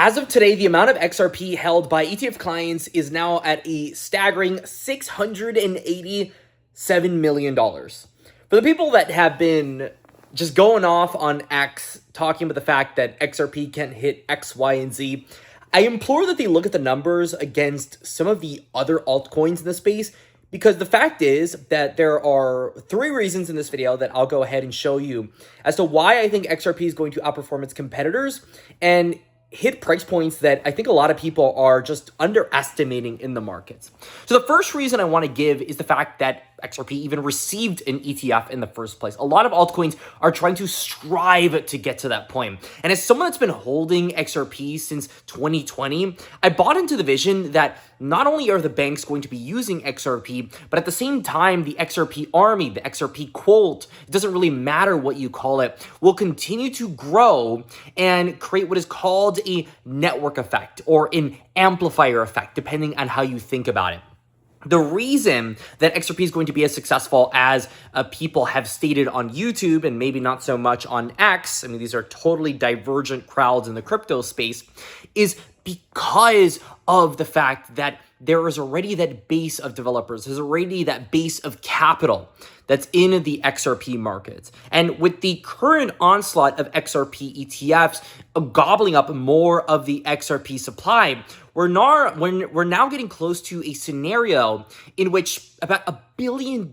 As of today, the amount of XRP held by ETF clients is now at a staggering $687 million. For the people that have been just going off on X, talking about the fact that XRP can't hit X, Y, and Z, I implore that they look at the numbers against some of the other altcoins in the space, because the fact is that there are 3 reasons in this video that I'll go ahead and show you as to why I think XRP is going to outperform its competitors and hit price points that I think a lot of people are just underestimating in the markets. So the first reason I want to give is the fact that XRP even received an ETF in the first place. A lot of altcoins are trying to strive to get to that point. And as someone that's been holding XRP since 2020, I bought into the vision that not only are the banks going to be using XRP, but at the same time, the XRP army, the XRP quote, it doesn't really matter what you call it, will continue to grow and create what is called a network effect or an amplifier effect, depending on how you think about it. The reason that XRP is going to be as successful as people have stated on YouTube and maybe not so much on X, I mean, these are totally divergent crowds in the crypto space, is because of the fact that there is already that base of developers, there's already that base of capital that's in the XRP markets. And with the current onslaught of XRP ETFs gobbling up more of the XRP supply, we're now getting close to a scenario in which about $1 billion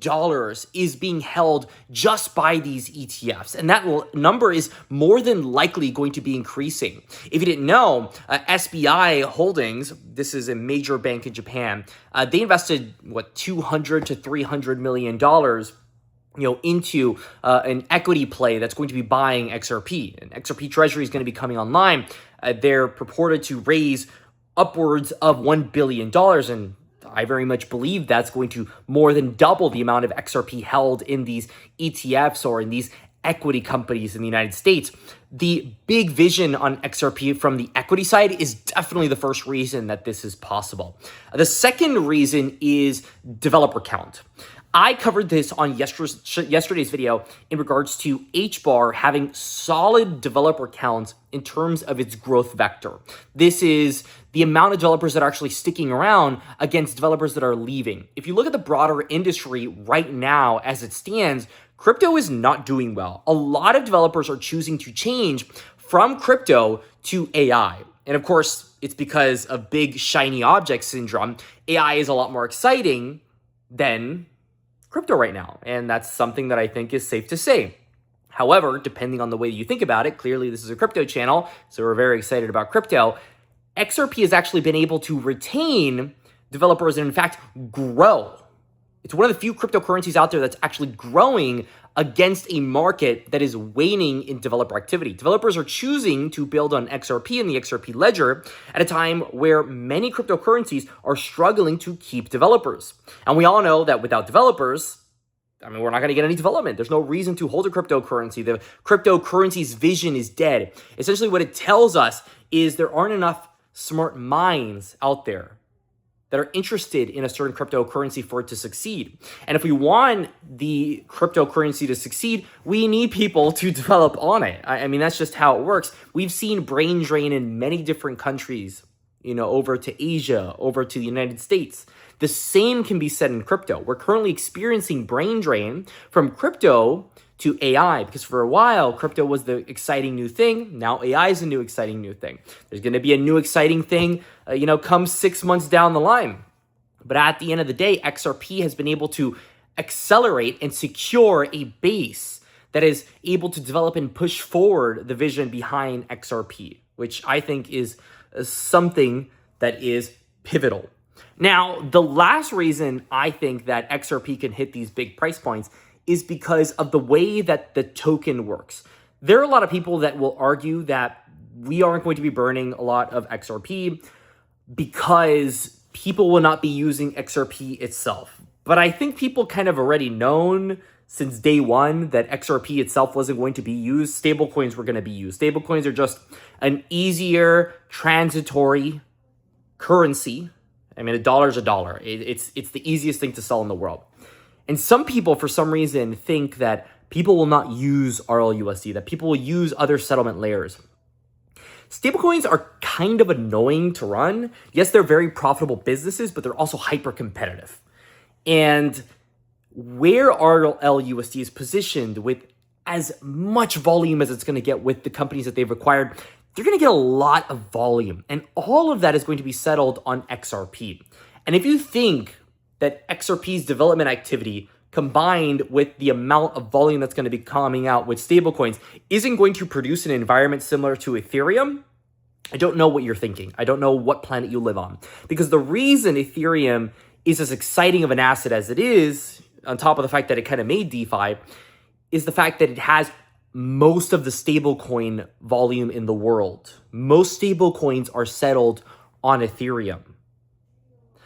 is being held just by these ETFs. And that number is more than likely going to be increasing. If you didn't know, SBI Holdings, this is a major bank in Japan, they invested, $200 to $300 million into an equity play that's going to be buying XRP. And XRP Treasury is going to be coming online. They're purported to raise upwards of $1 billion. And I very much believe that's going to more than double the amount of XRP held in these ETFs or in these equity companies in the United States. The big vision on XRP from the equity side is definitely the first reason that this is possible. The second reason is developer count. I covered this on yesterday's video in regards to HBAR having solid developer counts in terms of its growth vector. This is the amount of developers that are actually sticking around against developers that are leaving. If you look at the broader industry right now as it stands, crypto is not doing well. A lot of developers are choosing to change from crypto to AI. And of course, it's because of big shiny object syndrome. AI is a lot more exciting than crypto right now. And that's something that I think is safe to say. However, depending on the way you think about it, clearly this is a crypto channel, so we're very excited about crypto. XRP has actually been able to retain developers and in fact grow. It's one of the few cryptocurrencies out there that's actually growing against a market that is waning in developer activity. Developers are choosing to build on XRP and the XRP ledger at a time where many cryptocurrencies are struggling to keep developers. And we all know that without developers, we're not going to get any development. There's no reason to hold a cryptocurrency. The cryptocurrency's vision is dead. Essentially what it tells us is there aren't enough smart minds out there that are interested in a certain cryptocurrency for it to succeed. And if we want the cryptocurrency to succeed, we need people to develop on it. I mean, that's just how it works. We've seen brain drain in many different countries, over to Asia, over to the United States. The same can be said in crypto. We're currently experiencing brain drain from crypto to AI, because for a while, crypto was the exciting new thing. Now AI is a new exciting new thing. There's going to be a new exciting thing, come 6 months down the line. But at the end of the day, XRP has been able to accelerate and secure a base that is able to develop and push forward the vision behind XRP, which I think is something that is pivotal. Now, the last reason I think that XRP can hit these big price points is because of the way that the token works. There are a lot of people that will argue that we aren't going to be burning a lot of XRP because people will not be using XRP itself. But I think people kind of already known since day one that XRP itself wasn't going to be used. Stablecoins were going to be used. Stablecoins are just an easier transitory currency. I mean, a dollar is a dollar. It's the easiest thing to sell in the world. And some people, for some reason, think that people will not use RLUSD, that people will use other settlement layers. Stablecoins are kind of annoying to run. Yes, they're very profitable businesses, but they're also hyper competitive. And where RLUSD is positioned with as much volume as it's going to get with the companies that they've acquired, they're going to get a lot of volume. And all of that is going to be settled on XRP. And if you think that XRP's development activity combined with the amount of volume that's going to be coming out with stablecoins isn't going to produce an environment similar to Ethereum, I don't know what you're thinking. I don't know what planet you live on. Because the reason Ethereum is as exciting of an asset as it is, on top of the fact that it kind of made DeFi, is the fact that it has most of the stablecoin volume in the world. Most stablecoins are settled on Ethereum.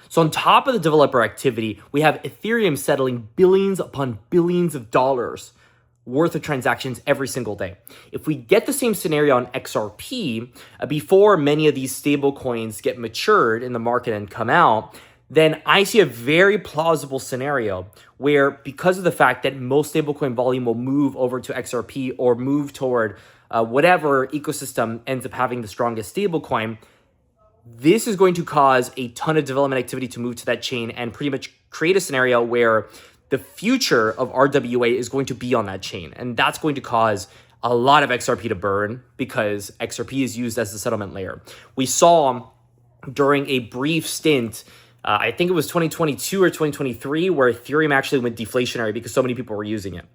So on top of the developer activity, we have Ethereum settling billions upon billions of dollars worth of transactions every single day. If we get the same scenario on XRP, before many of these stablecoins get matured in the market and come out, then I see a very plausible scenario where, because of the fact that most stablecoin volume will move over to XRP or move toward whatever ecosystem ends up having the strongest stablecoin, this is going to cause a ton of development activity to move to that chain and pretty much create a scenario where the future of RWA is going to be on that chain. And that's going to cause a lot of XRP to burn because XRP is used as the settlement layer. We saw during a brief stint, I think it was 2022 or 2023, where Ethereum actually went deflationary because so many people were using it.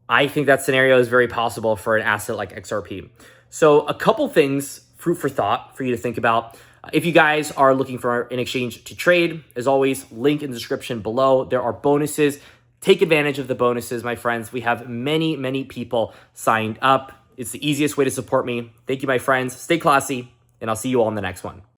I think that scenario is very possible for an asset like XRP. So a couple things, fruit for thought for you to think about. If you guys are looking for an exchange to trade, as always, link in the description below. There are bonuses. Take advantage of the bonuses, my friends. We have many, many people signed up. It's the easiest way to support me. Thank you, my friends. Stay classy, and I'll see you all in the next one.